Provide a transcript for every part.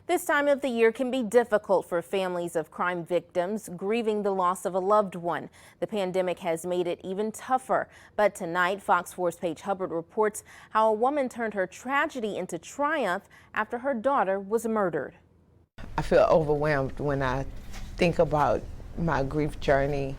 This time of the year can be difficult for families of crime victims grieving the loss of a loved one. The pandemic has made it even tougher. But tonight, Fox 4's Paige Hubbard reports how a woman turned her tragedy into triumph after her daughter was murdered. I feel overwhelmed when I think about my grief journey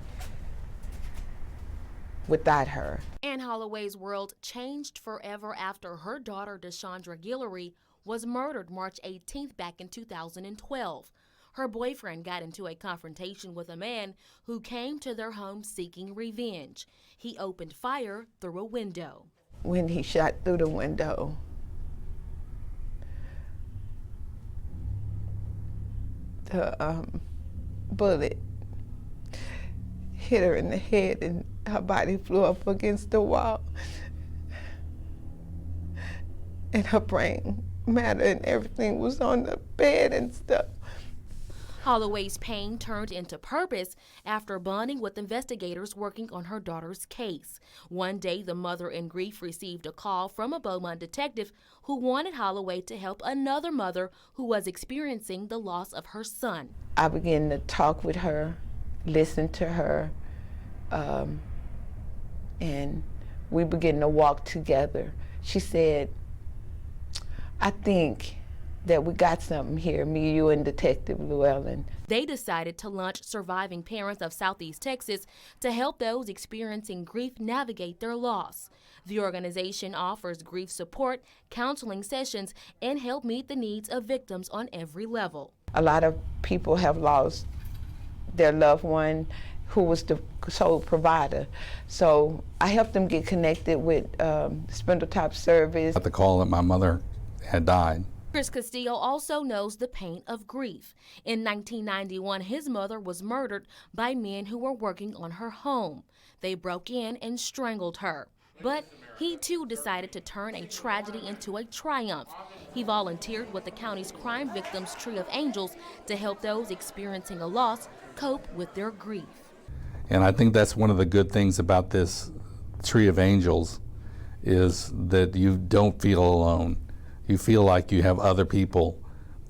without her. Anne Holloway's world changed forever after her daughter, Deshandra Guillory, was murdered March 18th back in 2012. Her boyfriend got into a confrontation with a man who came to their home seeking revenge. He opened fire through a window. When he shot through the window, the bullet hit her in the head and her body flew up against the wall. And her brain matter and everything was on the bed and stuff. Holloway's pain turned into purpose after bonding with investigators working on her daughter's case. One day, the mother in grief received a call from a Beaumont detective who wanted Holloway to help another mother who was experiencing the loss of her son. I began to talk with her, listen to her, and we began to walk together. She said, I think that we got something here, me, you, and Detective Llewellyn. They decided to launch Surviving Parents of Southeast Texas to help those experiencing grief navigate their loss. The organization offers grief support, counseling sessions, and help meet the needs of victims on every level. A lot of people have lost their loved one who was the sole provider. So I helped them get connected with Spindletop Service. Got the call that my mother had died. Chris Castillo also knows the pain of grief. In 1991, his mother was murdered by men who were working on her home. They broke in and strangled her. But he too decided to turn a tragedy into a triumph. He volunteered with the county's Crime Victims Tree of Angels to help those experiencing a loss cope with their grief. And I think that's one of the good things about this Tree of Angels is that you don't feel alone. You feel like you have other people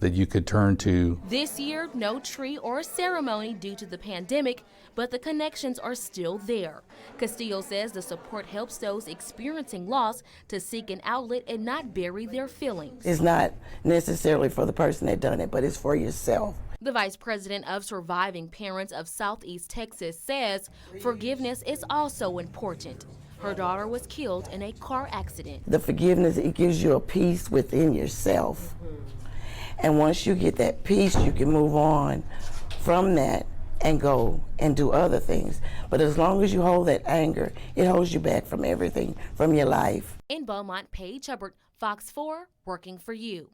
that you could turn to. This year, no tree or ceremony due to the pandemic, but the connections are still there. Castillo says the support helps those experiencing loss to seek an outlet and not bury their feelings. It's not necessarily for the person that done it, but it's for yourself. The vice president of Surviving Parents of Southeast Texas says forgiveness is also important. Her daughter was killed in a car accident. The forgiveness, it gives you a peace within yourself. And once you get that peace, you can move on from that and go and do other things. But as long as you hold that anger, it holds you back from everything, from your life. In Beaumont, Paige Hubbard, Fox 4, working for you.